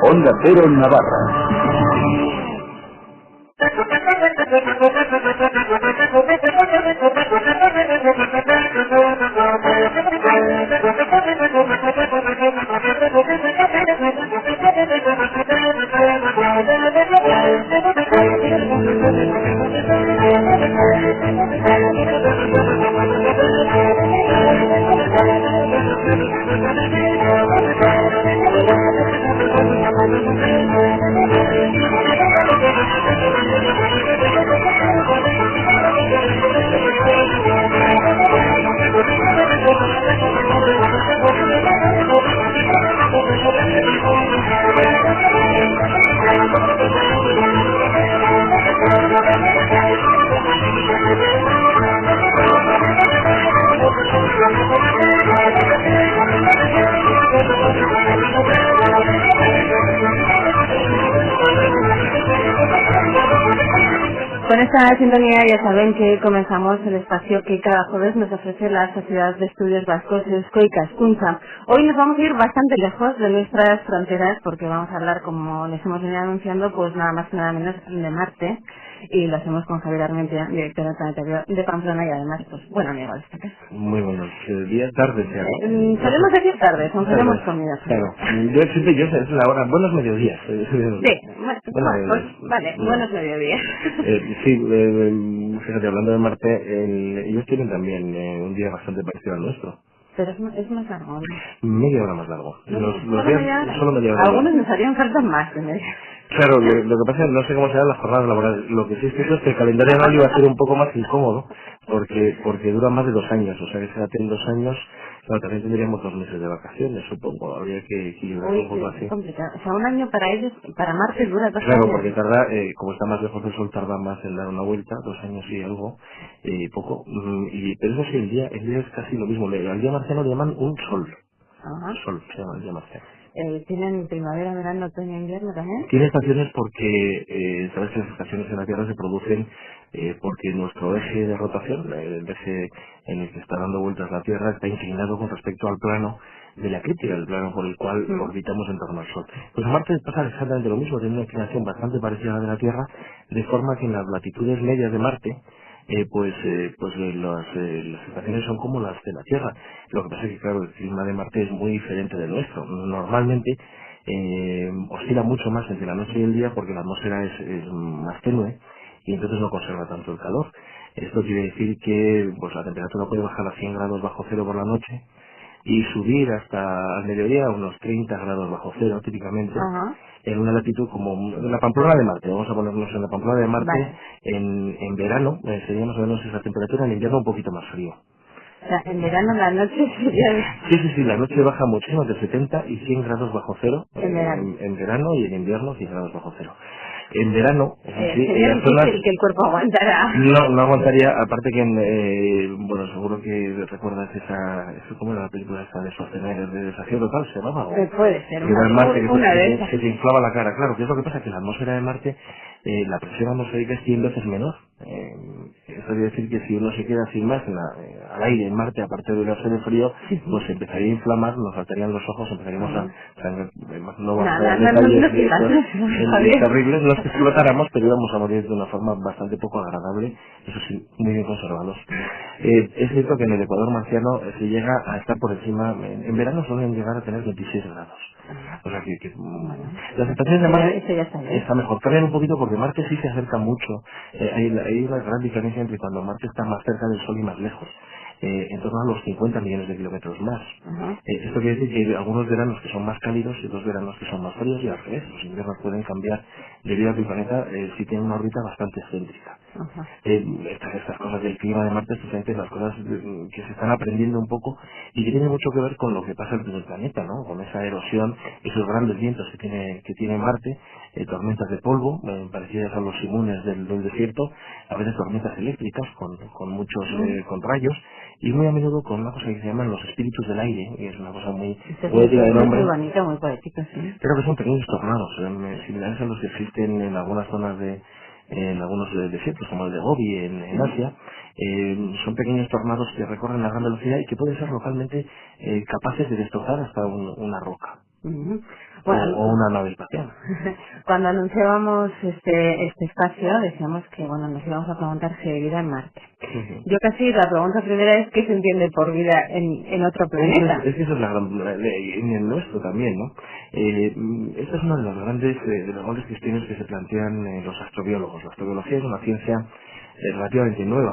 Onda Cero Navarra. Con esta sintonía ya saben que comenzamos el espacio que cada jueves nos ofrece la Sociedad de Estudios Vascos Eusko Ikaskuntza. Hoy nos vamos a ir bastante lejos de nuestras fronteras porque vamos a hablar, como les hemos venido anunciando, pues nada más y nada menos de Marte, y lo hacemos con Javier Armentia, director del Planetario de Pamplona y además, pues, buen amigo de esta casa. Muy buenos días, tardes ya, ¿no? Solemos decir tardes, aunque hemos comido. Claro, yo sé, es la hora, buenos mediodías. Sí, bueno, pues, vale, buenos mediodías. Fíjate, hablando de Marte, ellos tienen también un día bastante parecido al nuestro. Pero es más largo, ¿no? Media hora más largo. Los solo días, solo media hora. Algunos nos harían falta más de media. Claro, lo que pasa es que no sé cómo serán las jornadas laborales. Lo que sí es cierto es que el calendario anual iba a ser un poco más incómodo, porque dura más de 2 años. O sea que si tienen 2 años, claro, también tendríamos 2 meses de vacaciones, supongo. Habría que equilibrar un poco así. Es complicado. O sea, un año para ellos, para Marte dura 2 años. Claro, porque tarda, como está más lejos del Sol, tarda más en dar una vuelta, 2 años y algo, poco. Pero eso sí, el día es casi lo mismo. Al día marciano le llaman un sol. Ajá. Sol, se llama el día marciano. ¿Tienen primavera, verano, otoño e invierno también? Tiene estaciones porque, sabes que las estaciones en la Tierra se producen porque nuestro eje de rotación, el eje en el que está dando vueltas la Tierra, está inclinado con respecto al plano de la eclíptica, el plano por el cual orbitamos en torno al Sol. Pues a Marte pasa exactamente lo mismo, tiene una inclinación bastante parecida a la de la Tierra, de forma que en las latitudes medias de Marte, las estaciones son como las de la Tierra. Lo que pasa es que, claro, el clima de Marte es muy diferente del nuestro. Normalmente oscila mucho más entre la noche y el día porque la atmósfera es más tenue y entonces no conserva tanto el calor. Esto quiere decir que pues la temperatura puede bajar a 100 grados bajo cero por la noche y subir hasta al mediodía a unos 30 grados bajo cero típicamente. Ajá. En una latitud como la Pamplona de Marte. Vamos a ponernos en la Pamplona de Marte. Vale. En verano sería más o menos esa temperatura, en invierno un poquito más frío. O sea, en verano la noche sería... Sí, la noche baja muchísimo, entre 70 y 100 grados bajo cero en verano y en invierno 100 grados bajo cero. En verano, sería difícil que el cuerpo aguantara. No aguantaría, aparte que, seguro que recuerdas ¿cómo era la película esa de Schwarzenegger, de Desafío Total, se llamaba? Puede ser, una de esas. Que te inflaba la cara, claro, ¿qué es lo que pasa? Que la atmósfera de Marte, la presión atmosférica es 100 veces menor. Eso quiere decir que si uno se queda sin más al aire en Marte, aparte de hacer el frío, pues se empezaría a inflamar, nos saltarían los ojos, empezaríamos no vamos a dar detalles terribles, no es que explotáramos, pero íbamos a morir de una forma bastante poco agradable, eso sí, muy bien conservados. Es cierto que en el Ecuador marciano se llega a estar por encima, en verano suelen llegar a tener 26 grados. O sea que las estaciones de Marte está mejor. Cambian un poquito porque Marte sí se acerca mucho. Hay una gran diferencia entre cuando Marte está más cerca del Sol y más lejos. En torno a los 50 millones de kilómetros más. Esto quiere decir que hay algunos veranos que son más cálidos y otros veranos que son más fríos y al revés. Los inviernos pueden cambiar debido a que el planeta sí tiene una órbita bastante excéntrica. Estas cosas del clima de Marte, especialmente las cosas que se están aprendiendo un poco y que tiene mucho que ver con lo que pasa en el planeta, ¿no? Con esa erosión, esos grandes vientos que tiene Marte, tormentas de polvo, parecidas a los simunes del desierto, a veces tormentas eléctricas con muchos con rayos y muy a menudo con una cosa que se llaman los espíritus del aire, que es una cosa muy poética de nombre. Muy bonita, muy poética, sí. Creo que son pequeños tornados, similares a los que existen en algunas zonas en algunos desiertos, como el de Gobi en Asia. Son pequeños tornados que recorren a gran velocidad y que pueden ser localmente capaces de destrozar hasta una roca. Ujú. o Bueno, una nave espacial. cuando anunciábamos este espacio decíamos que bueno nos íbamos a preguntar si hay vida en Marte. Ujú. Yo casi la pregunta primera es ¿qué se entiende por vida en otro planeta? Es que eso es en el nuestro también, ¿no? Esta es una de las grandes cuestiones que se plantean los astrobiólogos. La astrobiología es una ciencia relativamente nueva,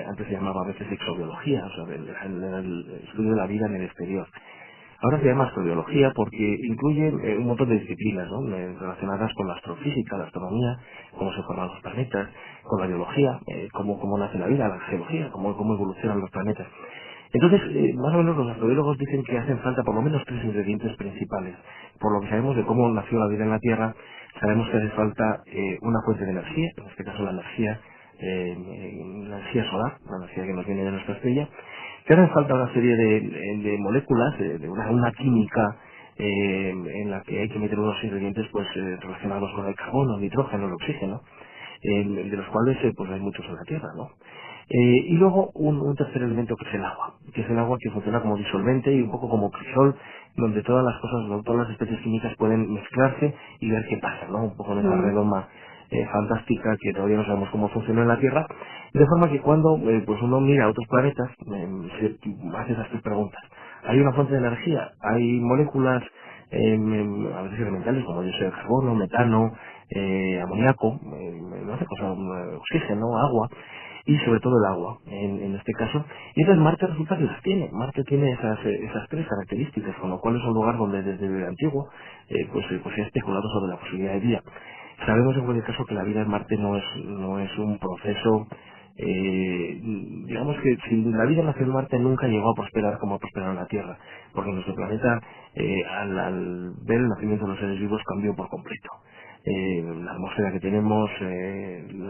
antes se llamaba a veces exobiología, o sea, el estudio de la vida en el exterior. Ahora se llama astrobiología porque incluye un montón de disciplinas, ¿no? Relacionadas con la astrofísica, la astronomía, cómo se forman los planetas, con la biología, cómo nace la vida, la geología, cómo evolucionan los planetas. Entonces, más o menos los astrobiólogos dicen que hacen falta por lo menos 3 ingredientes principales. Por lo que sabemos de cómo nació la vida en la Tierra, sabemos que hace falta una fuente de energía, en este caso la energía solar, la energía que nos viene de nuestra estrella, que hacen falta una serie de moléculas, de una química en la que hay que meter unos ingredientes pues relacionados con el carbono, el nitrógeno, el oxígeno, de los cuales pues hay muchos en la Tierra, ¿no? Y luego un tercer elemento que es el agua que funciona como disolvente y un poco como crisol, donde todas las cosas, ¿no? Todas las especies químicas pueden mezclarse y ver qué pasa, ¿no? Un poco en esa redoma fantástica que todavía no sabemos cómo funciona en la Tierra, de forma que cuando pues uno mira a otros planetas, se hace esas 3 preguntas. ¿Hay una fuente de energía? ¿Hay moléculas a veces elementales como yo sé, carbono, metano, amoníaco, no sé, oxígeno, agua? Y sobre todo el agua, en este caso. Y entonces Marte resulta que las tiene. Marte tiene esas 3 características, con lo cual es un lugar donde desde antiguo se ha especulado sobre la posibilidad de vida. Sabemos en cualquier caso que la vida en Marte no es un proceso, digamos que si la vida nació en Marte nunca llegó a prosperar como ha prosperado en la Tierra, porque nuestro planeta al ver el nacimiento de los seres vivos cambió por completo. La atmósfera que tenemos, el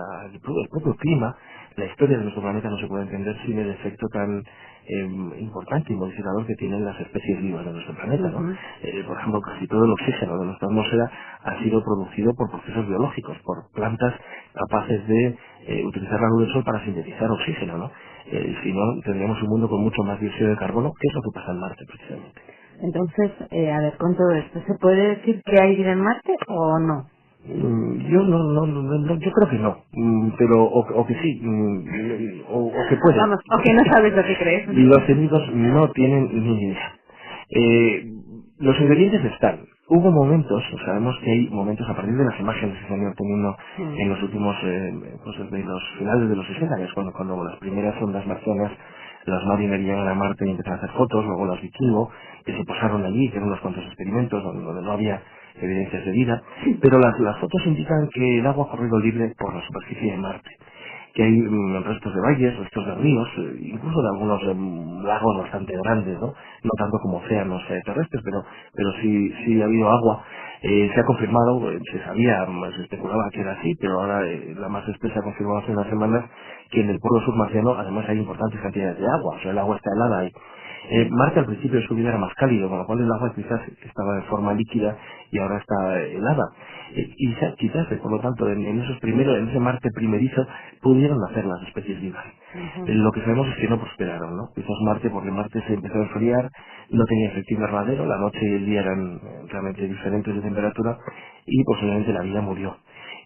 propio clima, la historia de nuestro planeta no se puede entender sin el efecto tan importante y modificador que tienen las especies vivas de nuestro planeta, ¿no? Ujú. Por ejemplo, casi todo el oxígeno de nuestra atmósfera ha sido producido por procesos biológicos, por plantas capaces de utilizar la luz del sol para sintetizar oxígeno, ¿no? Si no, tendríamos un mundo con mucho más dióxido de carbono, que es lo que pasa en Marte, precisamente. Entonces, a ver, con todo esto, ¿se puede decir que hay vida en Marte o no? Yo yo creo que no, pero o que sí, o que puede. Vamos, o que no sabes lo que crees. Los científicos no tienen ni idea. Los ingredientes están. Hubo momentos, sabemos que hay momentos a partir de las imágenes que se han ido obteniendo en los últimos, pues desde los finales de los 60, que es cuando las primeras ondas marcianas, las Mariner llegan a Marte y empezaron a hacer fotos, luego las Vikingo, que se posaron allí, que eran unos cuantos experimentos donde no había evidencias de vida, pero las fotos indican que el agua ha corrido libre por la superficie de Marte, que hay restos de valles, restos de ríos, incluso de algunos lagos bastante grandes, ¿no? No tanto como océanos terrestres, pero sí ha habido agua. Se ha confirmado, se sabía, se especulaba que era así, pero ahora la más espesa ha confirmado hace unas semanas que en el polo submarciano además hay importantes cantidades de agua, o sea, el agua está helada ahí. Marte al principio de su vida era más cálido, con lo cual el agua quizás estaba de forma líquida y ahora está helada. Quizás, por lo tanto, en ese Marte primerizo, pudieron nacer las especies vivas. Lo que sabemos es que no prosperaron, ¿no? Quizás Marte, porque Marte se empezó a enfriar, no tenía efecto invernadero, la noche y el día eran realmente diferentes de temperatura y posiblemente la vida murió.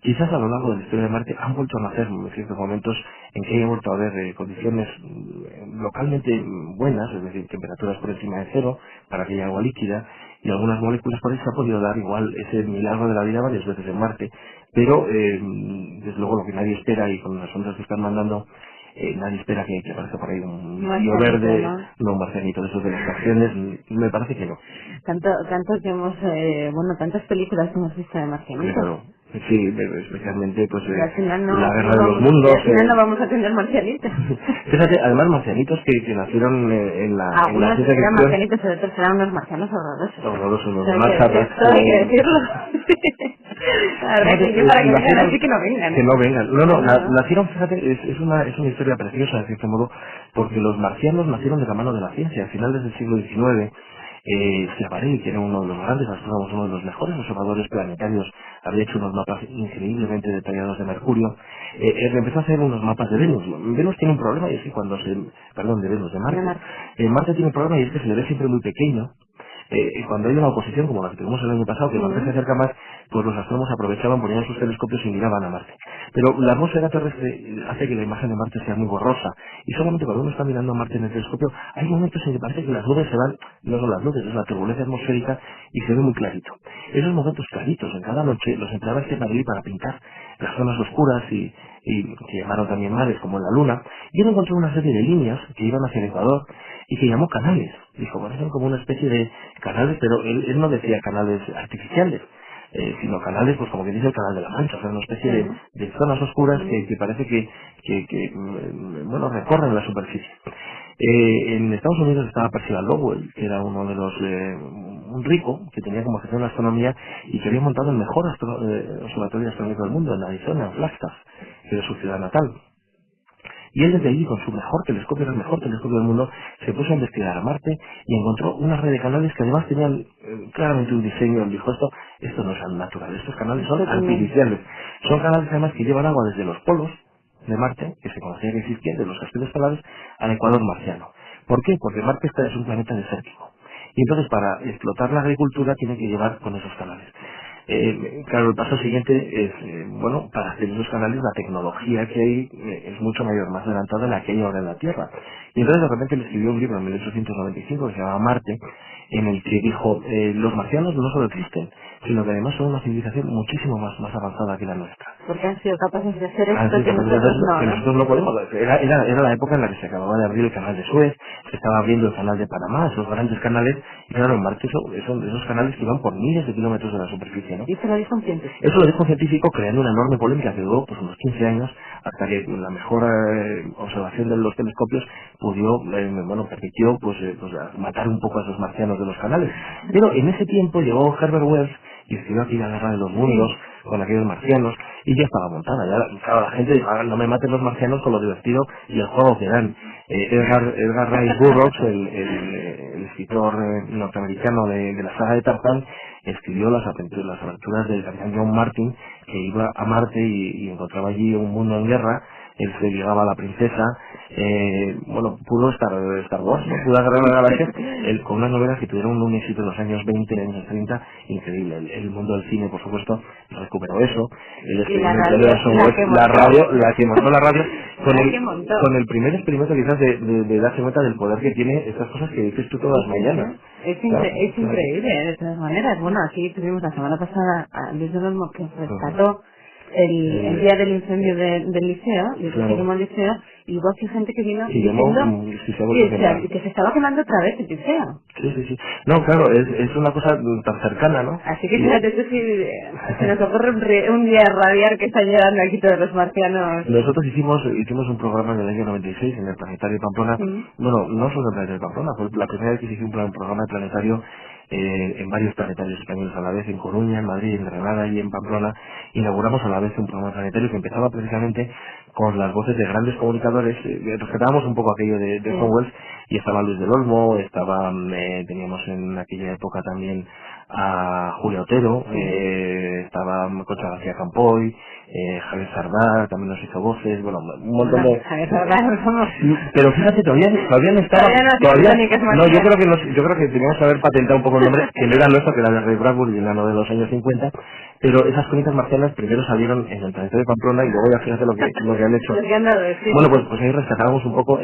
Quizás a lo largo de la historia de Marte han vuelto a nacer en ciertos momentos en que haya vuelto a haber condiciones localmente buenas, es decir, temperaturas por encima de cero para que haya agua líquida y algunas moléculas. Por eso se ha podido dar igual ese milagro de la vida varias veces en Marte, pero desde luego lo que nadie espera, y con las ondas que están mandando, nadie espera que aparezca por ahí un río verde, no un marcianito de esos de las canciones, me parece que no. Tanto que hemos, tantas películas que hemos visto de marcianitos. Claro. Sí, especialmente pues Y al final no, la guerra de los mundos. y al final no vamos a tener marcianitos. Fíjate, además marcianitos que nacieron en la unos ciencia eran ficción. marcianitos y otros eran unos marcianos horrorosos. Horrorosos, los Hay más que chatas. hay que decirlo. La verdad que yo para que vengan así que no vengan. Que no vengan. No, nacieron, fíjate, es una historia preciosa de cierto modo, porque los marcianos nacieron de la mano de la ciencia. A finales del siglo XIX, Schiaparelli, que era uno de los grandes astrónomos, uno de los mejores observadores planetarios, había hecho unos mapas increíblemente detallados de Mercurio, empezó a hacer unos mapas de Venus. Venus tiene un problema, y es que de Venus, de Marte. Marte tiene un problema, y es que se le ve siempre muy pequeño, Cuando hay una oposición, como la que tuvimos el año pasado, que Marte se acerca más, pues los astrónomos aprovechaban, ponían sus telescopios y miraban a Marte. Pero la atmósfera terrestre hace que la imagen de Marte sea muy borrosa, y solamente cuando uno está mirando a Marte en el telescopio, hay momentos en que parece que las nubes se van, no son las nubes, es la turbulencia atmosférica, y se ve muy clarito. Esos momentos claritos en cada noche los empleaba este Madrid para pintar las zonas oscuras y que llamaron también mares, como en la Luna, y él encontró una serie de líneas que iban hacia el Ecuador y que llamó canales. Dijo, parecen como una especie de canales, pero él no decía canales artificiales, sino canales, pues como que dice el Canal de la Mancha, o sea, una especie de zonas oscuras que parece bueno, recorren la superficie. En Estados Unidos estaba Percival Lowell, que era uno de los un rico que tenía como gestión la astronomía y que había montado el mejor observatorio astronómico del mundo en Arizona, en Flagstaff, que era su ciudad natal. Y él desde allí, con su mejor telescopio, el mejor telescopio del mundo, se puso a investigar a Marte y encontró una red de canales que además tenían claramente un diseño. Él dijo, esto no es natural, estos canales son artificiales. Son canales además que llevan agua desde los polos de Marte, que se conocía que existían, de los castillos polares, al Ecuador marciano. ¿Por qué? Porque Marte es un planeta desértico. Y entonces para explotar la agricultura tiene que llevar con esos canales. Claro, el paso siguiente es, para hacer esos canales la tecnología que hay es mucho mayor, más adelantada de la que hay ahora en la Tierra. Y entonces de repente le escribió un libro en 1895 que se llama Marte, en el que dijo, los marcianos no solo existen, sino que además son una civilización muchísimo más avanzada que la nuestra. Porque han sido capaces de hacer esto que nosotros no podemos. Era la época en la que se acababa de abrir el canal de Suez, se estaba abriendo el canal de Panamá, esos grandes canales, y claro, en Marte son esos canales que van por miles de kilómetros de la superficie, ¿no? Y eso lo dijo un científico. Eso lo dijo un científico, creando una enorme polémica que duró pues unos 15 años, hasta que la mejor observación de los telescopios permitió matar un poco a esos marcianos de los canales. Pero en ese tiempo llegó Herbert Wells y escribió aquí La Guerra de los Mundos, con aquellos marcianos, y ya estaba montada. Claro, la gente dijo, no me maten los marcianos con lo divertido y el juego que dan. Edgar Rice Burroughs, el escritor norteamericano de la saga de Tarzán, escribió las aventuras del capitán John Martin, que iba a Marte y encontraba allí un mundo en guerra. Él se ligaba a la princesa, pudo Star Wars, ¿no? Pudo agarrar la galaxia, con unas novelas que tuvieron un éxito en los años 20, en los años 30, increíble. El mundo del cine, por supuesto, recuperó eso. El experimento de la radio, la que montó la radio, con el primer experimento quizás de darse cuenta del poder que tiene estas cosas que dices tú todas las mañanas. Es increíble, de todas maneras. Bueno, aquí tuvimos la semana pasada a Luis de Olmo, que rescató el día del incendio del liceo, del liceo, y hubo aquí gente que vino diciendo que se estaba quemando otra vez el liceo. Sí. No, claro, es una cosa tan cercana, ¿no? Así que fíjate, esto sí, se nos ocurre un día radiar que están llegando aquí todos los marcianos. Nosotros hicimos un programa en el año 96 en el Planetario de Pamplona. Bueno, no solo en el Planetario de Pamplona, fue la primera vez que se hizo un programa de planetario en varios planetarios españoles a la vez, en Coruña, en Madrid, en Granada y en Pamplona. Inauguramos a la vez un programa planetario que empezaba precisamente con las voces de grandes comunicadores. Rescatábamos un poco aquello de Wells, y estaba Luis del Olmo, teníamos en aquella época también a Julia Otero, estaba Concha García Campoy, Javier Sardá también nos hizo voces, un montón de... Javier Sardá, pero fíjate, todavía no estaba... yo creo que teníamos que haber patentado un poco el nombre, que no era nuestro, que era de Ray Bradbury, en la novela de los años 50, pero esas crónicas marcianas primero salieron en el Planetario de Pamplona y luego ya fíjate lo que han hecho. Bueno, pues ahí rescatábamos un poco,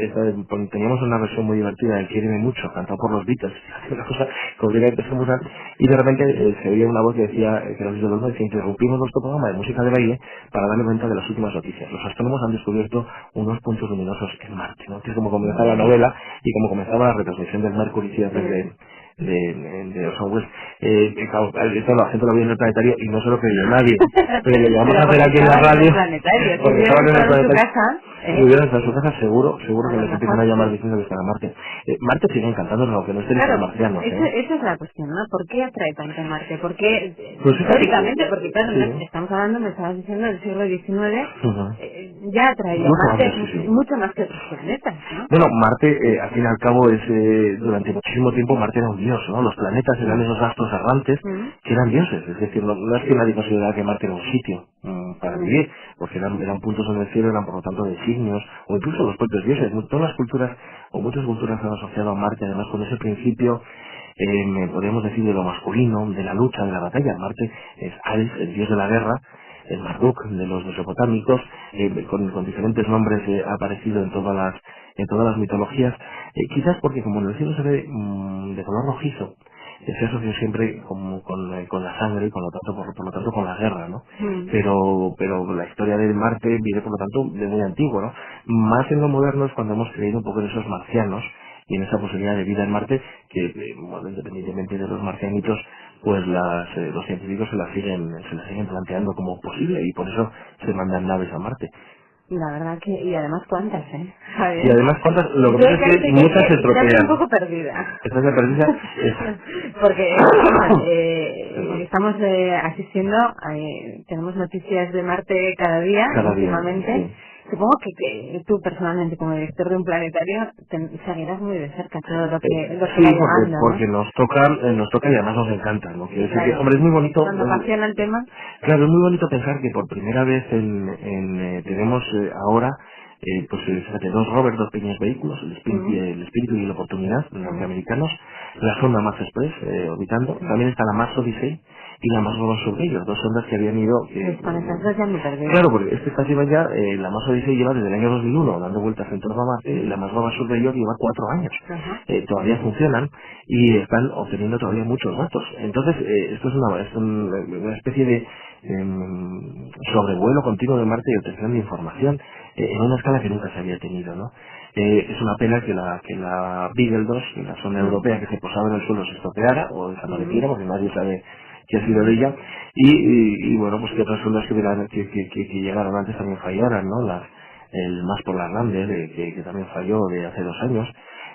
teníamos una versión muy divertida del Quiéreme Mucho, cantado por los Beatles, una cosa completamente famosa, y de repente se oía una voz que decía, que era Luis del Olmo, decía, interrumpimos nuestro programa de música de baile para darle cuenta de las últimas noticias. Los astrónomos han descubierto unos puntos luminosos en Marte, ¿no? Que es como comenzaba la novela y como comenzaba la retransmisión del Mercury de Orson Welles. Esto la gente lo vio en el planetario y no se lo creyó nadie, pero lo llevamos a hacer aquí en la radio porque estaban en el planetario. Si hubieran estado en su casa, seguro que les empiezan a llamar diciendo que están a Marte. Marte sigue encantándonos, aunque no estén los marcianos. Esa es la cuestión, ¿no? ¿Por qué atrae tanto Marte? ¿Por qué? Históricamente, porque claro, estamos hablando, me estabas diciendo, del siglo XIX, ya atraía Marte mucho más que otros planetas, ¿no? Bueno, Marte, al fin y al cabo, durante muchísimo tiempo Marte era un dios, ¿no? Los planetas eran esos astros errantes que eran dioses, es decir, no es que nadie considerara que Marte era un sitio para vivir, porque eran puntos en el cielo, eran por lo tanto designios, o incluso los propios dioses. Todas las culturas, o muchas culturas han asociado a Marte, además con ese principio podríamos decir, de lo masculino, de la lucha, de la batalla. Marte es Ares, el dios de la guerra, el Marduk de los mesopotámicos, con diferentes nombres ha aparecido en todas las mitologías, quizás porque como en el cielo se ve de color rojizo, se asocia siempre con la sangre y por lo tanto con la guerra, ¿no? Pero la historia de Marte viene por lo tanto de muy antiguo, ¿no? Más en lo moderno es cuando hemos creído un poco en esos marcianos y en esa posibilidad de vida en Marte que, bueno, independientemente de los marcianitos, pues los científicos se la siguen planteando como posible y por eso se mandan naves a Marte. La verdad que, y además cuántas, Y además cuántas, lo que pasa es que muchas se Estoy tropean. un poco perdida. Estás de perdida. Porque estamos asistiendo, tenemos noticias de Marte cada día últimamente. Sí. Supongo que tú personalmente, como director de un planetario, seguirás muy de cerca todo lo que Sí, va llegando, porque ¿no? nos toca y además nos encanta, ¿no? Quiero decir que, hombre, es muy bonito. Cuando apasiona el tema. Claro, es muy bonito pensar que por primera vez tenemos ahora, fíjate, dos pequeños vehículos, el Espíritu y la Oportunidad, norteamericanos, la sonda Mars Express orbitando, también está la Mars Odyssey y la Mars Rover Surveyor, dos sondas que habían ido... Con esas dos ya me perdí. Claro, porque estas llevan ya, la Mars Odyssey lleva desde el año 2001 dando vueltas en torno a Marte, y la Mars Rover Surveyor lleva 4 años. Todavía funcionan y están obteniendo todavía muchos datos. Entonces, esto es una especie de sobrevuelo continuo de Marte y obtención de información en una escala que nunca se había tenido, ¿no? Es una pena que la Beagle 2, la sonda europea que se posaba en el suelo, se estropeara o desapareciera, porque nadie sabe qué ha sido de ella, y bueno, pues que otras sondas que llegaron antes también fallaran, ¿no? El Más por las Lander, que también falló de hace 2 años,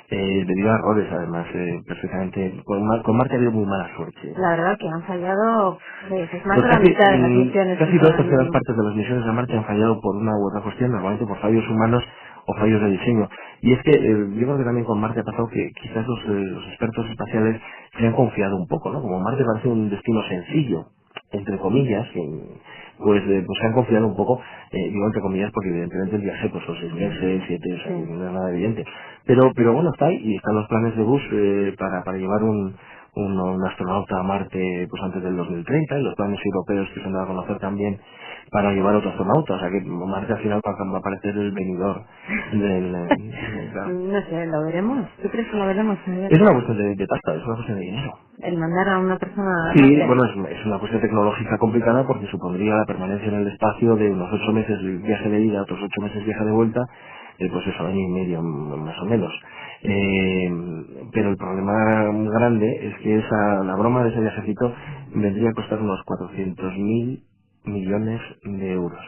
debido a errores, además, perfectamente. Con Marte ha habido muy mala suerte. La verdad que han fallado, es más Pues de la mitad de las misiones. casi 2/3 partes de las misiones de Marte han fallado por una u otra cuestión, normalmente por fallos humanos o fallos de diseño. Y es que yo creo que también con Marte ha pasado que quizás los expertos espaciales se han confiado un poco, ¿no? Como Marte parece un destino sencillo, entre comillas, pues se han confiado un poco, digo entre comillas porque evidentemente el viaje pues son 6 meses, 7, o sea, no es nada evidente. Pero bueno, está ahí y están los planes de Bush para llevar un astronauta a Marte pues antes del 2030 y los planes europeos que se han dado a conocer también para llevar otro astronauta, o sea que Marte al final va a parecer el venidor No sé, ¿lo veremos? ¿Tú crees que lo veremos? Es una cuestión de pasta, es una cuestión de dinero. El mandar a una persona... Sí, bueno, es una cuestión tecnológica complicada porque supondría la permanencia en el espacio de unos 8 meses de viaje de ida, otros 8 meses viaje de vuelta, pues eso, año y medio más o menos. Pero el problema grande es que la broma de ese viajecito vendría a costar unos 400.000 millones de euros.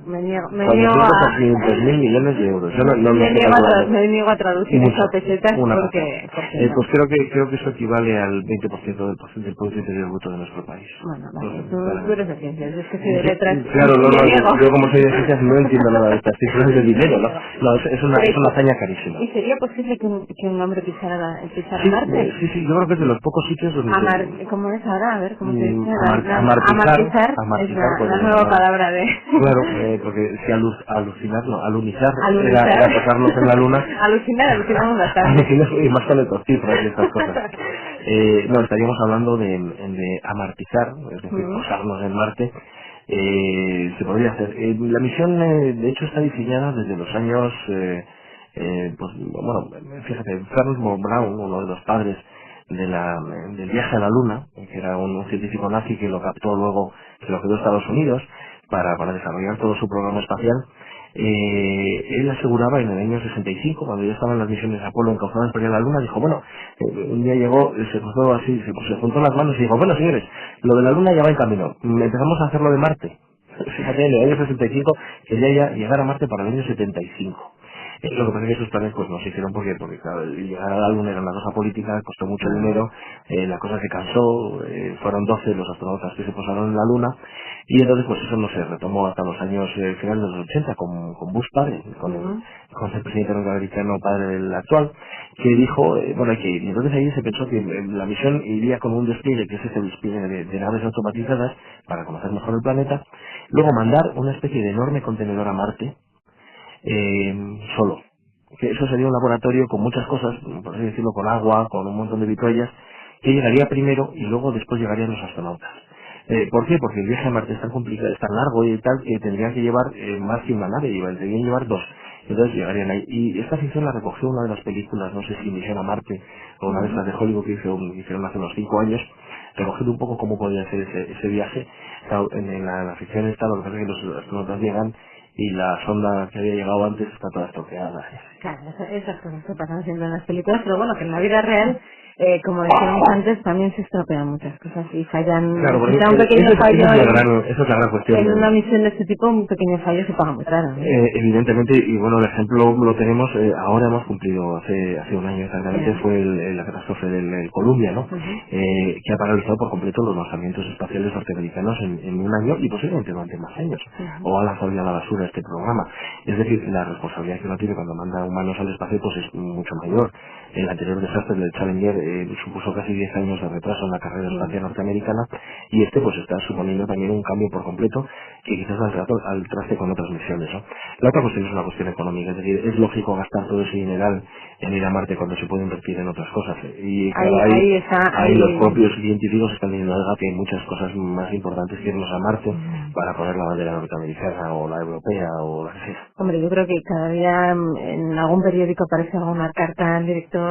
Me niego a... 400.000 millones de euros. Yo no me niego a traducir eso a pesetas porque no. Pues creo que eso equivale al 20% del Producto Interior Bruto de nuestro país. Bueno, vale, tú eres de ciencias, es que soy de letras. Claro, yo como soy de ciencias no entiendo nada de estas cifras de dinero, ¿no? No, es una hazaña carísima. ¿Y sería posible que un hombre pisara Marte? Sí, yo creo que es de los pocos sitios donde... ¿Cómo es ahora? A ver, ¿cómo se dice? Amartizar es la nueva palabra de... Claro, porque si alunizar era pasarnos en la luna. Alucinamos bastante. Y más con estas cifras y estas cosas. No, estaríamos hablando de amartizar, es decir, posarnos en Marte. Se podría hacer. La misión, de hecho, está diseñada desde los años, fíjate, Ernst Braun, uno de los padres del viaje a la Luna, que era un científico nazi que lo captó luego, que lo quedó a Estados Unidos para desarrollar todo su programa espacial. Él aseguraba en el año 65, cuando ya estaban las misiones Apolo encauzadas para ir a la Luna, dijo, bueno, un día llegó, se cruzó así, se juntó las manos y dijo, bueno señores, lo de la Luna ya va en camino, empezamos a hacer lo de Marte. Fíjate, en el año 65 quería ya llegar a Marte para el año 75. Lo que pasa es que esos planes pues no se hicieron porque claro, llegar a la Luna era una cosa política, costó mucho dinero, la cosa se cansó, fueron 12 los astronautas que se posaron en la Luna y entonces pues eso no se retomó hasta los años finales de los 80 con Bush padre, con el presidente norteamericano padre del actual, que dijo, bueno, hay que ir. Y entonces ahí se pensó que la misión iría con un despliegue, que es ese despliegue de naves automatizadas para conocer mejor el planeta, luego mandar una especie de enorme contenedor a Marte, solo, que eso sería un laboratorio con muchas cosas, por así decirlo, con agua, con un montón de vituallas, que llegaría primero y luego después llegarían los astronautas. ¿Por qué? Porque el viaje a Marte es tan complicado, es tan largo y tal, que tendrían que llevar más que una nave, tendrían que llevar dos. Entonces llegarían ahí. Y esta ficción la recogió una de las películas, no sé si Misión a Marte, o una de estas de Hollywood que hicieron hace unos 5 años, recogiendo un poco cómo podría ser ese viaje. Claro, en la ficción está, lo que pasa es que los astronautas llegan y la sonda que había llegado antes está toda estropeada. Claro, esas cosas que pasan siempre en las películas, pero bueno, que en la vida real, como decíamos antes, también se estropean muchas cosas y fallan. Claro, Si da un pequeño fallo esa es la gran cuestión. en una misión de este tipo, un pequeño fallo se paga muy caro, ¿no? Evidentemente, y bueno, el ejemplo lo tenemos, ahora hemos cumplido, hace un año exactamente, fue la catástrofe del Columbia, ¿no? Que ha paralizado por completo los lanzamientos espaciales norteamericanos en un año y posiblemente durante más años. O ha lanzado ya a la basura este programa. Es decir, la responsabilidad que uno tiene cuando manda humanos al espacio pues es mucho mayor. El anterior desastre del Challenger supuso casi 10 años de retraso en la carrera espacial norteamericana y este pues está suponiendo también un cambio por completo que quizás al traste con otras misiones, ¿no? La otra cuestión es una cuestión económica, es decir, es lógico gastar todo ese dineral en ir a Marte cuando se puede invertir en otras cosas. Y claro, ahí los propios científicos están diciendo que hay muchas cosas más importantes que irnos a Marte para poner la bandera norteamericana o la europea o la que sea. Hombre, yo creo que cada día en algún periódico aparece alguna carta al director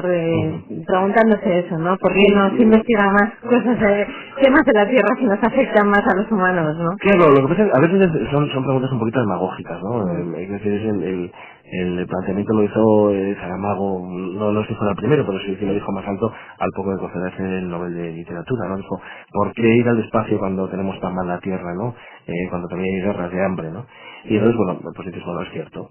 preguntándose eso, ¿no? ¿Por qué no se investiga más cosas, temas de la Tierra que nos afectan más a los humanos, ¿no? Claro, lo que pasa es que a veces son preguntas un poquito demagógicas, ¿no? Es decir, el planteamiento lo hizo Saramago, no sé si fuera el primero, pero sí que lo dijo más alto al poco de concederse el Nobel de Literatura, ¿no? Dijo, ¿por qué ir al espacio cuando tenemos tan mal la Tierra, ¿no? Cuando también hay guerras de hambre, ¿no? Y entonces, bueno, pues dices, bueno, es cierto.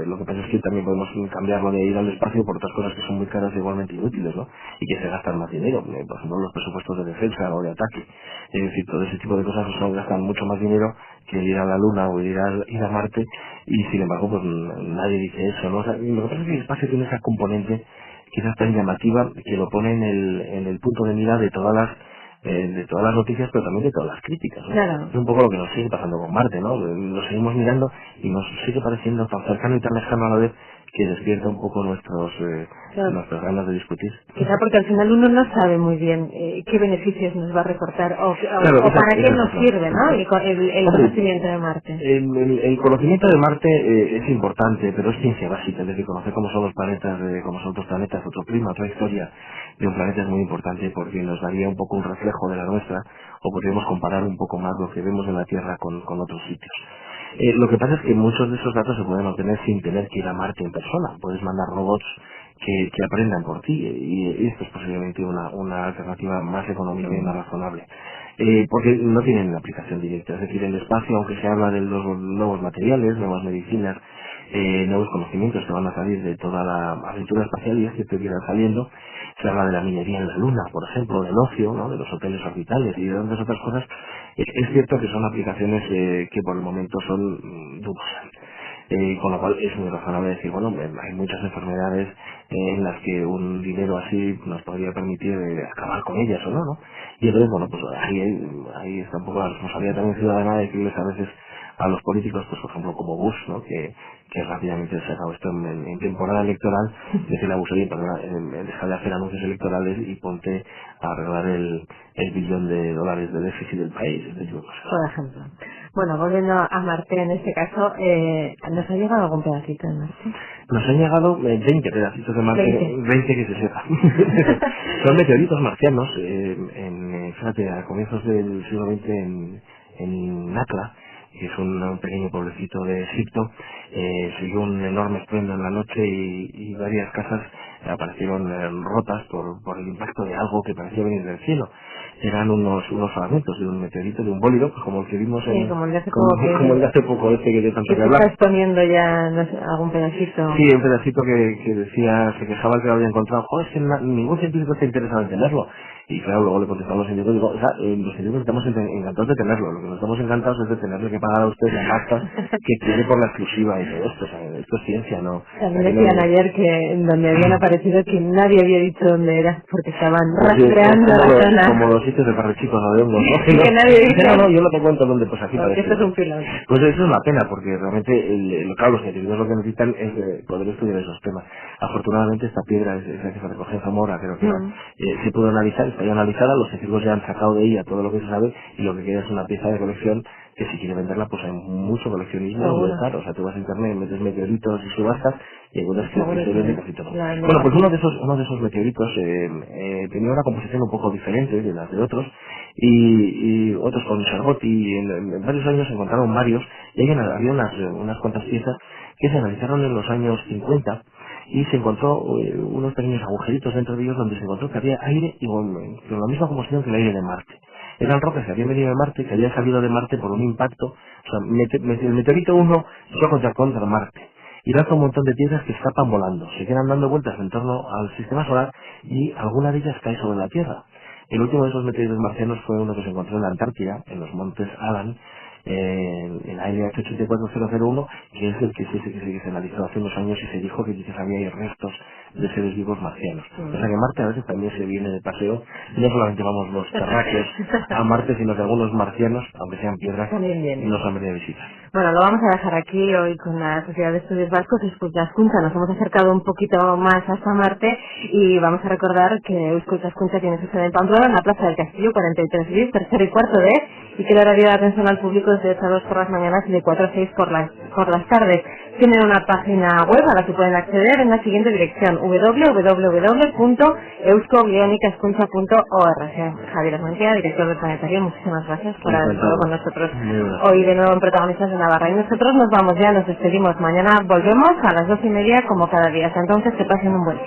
Lo que pasa es que también podemos cambiarlo de ir al espacio por otras cosas que son muy caras e igualmente inútiles, ¿no? Y que se gastan más dinero, por ejemplo, los presupuestos de defensa o de ataque. Es decir, todo ese tipo de cosas son gastan mucho más dinero que ir a la Luna o ir a Marte, y sin embargo, pues nadie dice eso, ¿no? O sea, lo que pasa es que el espacio tiene esa componente quizás tan llamativa que lo pone en el punto de mira de todas las noticias, pero también de todas las críticas, ¿no? Claro. Es un poco lo que nos sigue pasando con Marte, ¿no? Lo seguimos mirando y nos sigue pareciendo tan cercano y tan lejano a la vez que despierta un poco nuestras ganas de discutir. Quizá porque al final uno no sabe muy bien qué beneficios nos va a reportar o para qué nos sirve, ¿no? El conocimiento de Marte. El conocimiento de Marte es importante, pero es ciencia básica, es decir, conocer cómo son los planetas, cómo son otros planetas, otro clima, otra historia de un planeta es muy importante porque nos daría un poco un reflejo de la nuestra, o podríamos comparar un poco más lo que vemos en la Tierra con otros sitios. Lo que pasa es que muchos de esos datos se pueden obtener sin tener que ir a Marte en persona. Puedes mandar robots que aprendan por ti, y esto es posiblemente una alternativa más económica y más razonable. Porque no tienen aplicación directa. Es decir, el espacio, aunque se habla de los nuevos materiales, nuevas medicinas, nuevos conocimientos que van a salir de toda la aventura espacial, y es que irán saliendo, se habla de la minería en la Luna, por ejemplo, del ocio, ¿no? De los hoteles orbitales y de tantas otras cosas. Es cierto que son aplicaciones que por el momento son dudosas. Con lo cual es muy razonable decir, bueno, hay muchas enfermedades en las que un dinero así nos podría permitir acabar con ellas o no. Y entonces, bueno, pues ahí está un poco la responsabilidad también ciudadana de decirles a veces a los políticos, pues por ejemplo como Bush, ¿no? Que rápidamente se acabó esto en temporada electoral, decirle a Bush, oye, perdona, deja de hacer anuncios electorales y ponte a arreglar el billón de dólares de déficit del país, este tipo de cosas. Por ejemplo. Bueno, volviendo a Marte en este caso, ¿nos ha llegado algún pedacito de Marte? Nos han llegado 20 pedacitos de Marte, 20 que se sepa. Son meteoritos marcianos, fíjate, a comienzos del siglo XX en Nakla, que es un pequeño pueblecito de Egipto, siguió un enorme estruendo en la noche y varias casas aparecieron rotas por el impacto de algo que parecía venir del cielo. Eran unos fragmentos de un meteorito, de un bólido, pues como el que vimos como el de hace poco este que de tanto que hablar. ¿Estás poniendo ya algún pedacito? Sí, un pedacito que decía, se quejaba el que lo había encontrado, joder, es que ningún científico está interesado en tenerlo. Y claro, luego le contestamos al científico, digo, o sea, los científicos estamos encantados de tenerlo, lo que no estamos encantados es de tenerle que pagar a usted la pasta que quiere por la exclusiva y todo esto, o sea, esto es ciencia, ¿no? También decían ayer que en donde habían aparecido que nadie había dicho dónde era, porque estaban rastreando la zona. Como los sitios de parrechicos o de hongos, ¿no? Sí, que nadie dice. No, yo no te cuento dónde, pues aquí Porque parece. esto es un filón. Pues eso es una pena, porque realmente, claro, los científicos lo que necesitan es poder estudiar esos temas. Afortunadamente esta piedra es la que se recoge en Zamora, creo que se pudo analizar, está ya analizada, los científicos ya han sacado de ella todo lo que se sabe y lo que queda es una pieza de colección que si quiere venderla pues hay mucho coleccionismo de estar, o sea, tú vas a internet, metes meteoritos y subastas y encuentras que se vende casi todo. Bueno, pues uno de esos meteoritos tenía una composición un poco diferente de las de otros y otros con Chargotti y en varios años se encontraron varios y ahí había unas cuantas piezas que se analizaron en los años 50 y se encontró unos pequeños agujeritos dentro de ellos donde se encontró que había aire y con la misma composición que el aire de Marte. Eran rocas que habían venido de Marte, que habían salido de Marte por un impacto, o sea, el meteorito 1 choca contra Marte y lanza un montón de piedras que escapan volando, se quedan dando vueltas en torno al sistema solar y alguna de ellas cae sobre la Tierra. El último de esos meteoritos marcianos fue uno que se encontró en la Antártida, en los montes Alan, en la LH 84001, que es el que se analizó hace unos años y se dijo que quizás había ahí restos de seres vivos marcianos. O sea que Marte a veces también se viene de paseo, no solamente vamos los terráqueos a Marte, sino que algunos marcianos, aunque sean piedras, nos han venido a visitar. Bueno, lo vamos a dejar aquí hoy con la Sociedad de Estudios Vascos, Euskal-Askuntza. Nos hemos acercado un poquito más hasta Marte y vamos a recordar que Euskal-Askuntza tiene su sede en Pamplona, en la Plaza del Castillo, 43 bis, tercero y cuarto D, y que el horario de atención al público es de 8 a 2 por las mañanas y de 4 a 6 por las tardes. Tienen una página web a la que pueden acceder en la siguiente dirección: www.eusko-askuntza.org. Javier Armentia, director del Planetario, muchísimas gracias por haber estado con nosotros hoy de nuevo en Protagonistas de Navarra. Y nosotros nos vamos ya, nos despedimos. Mañana volvemos a las 12:30 como cada día. Hasta entonces, que pasen un buen día.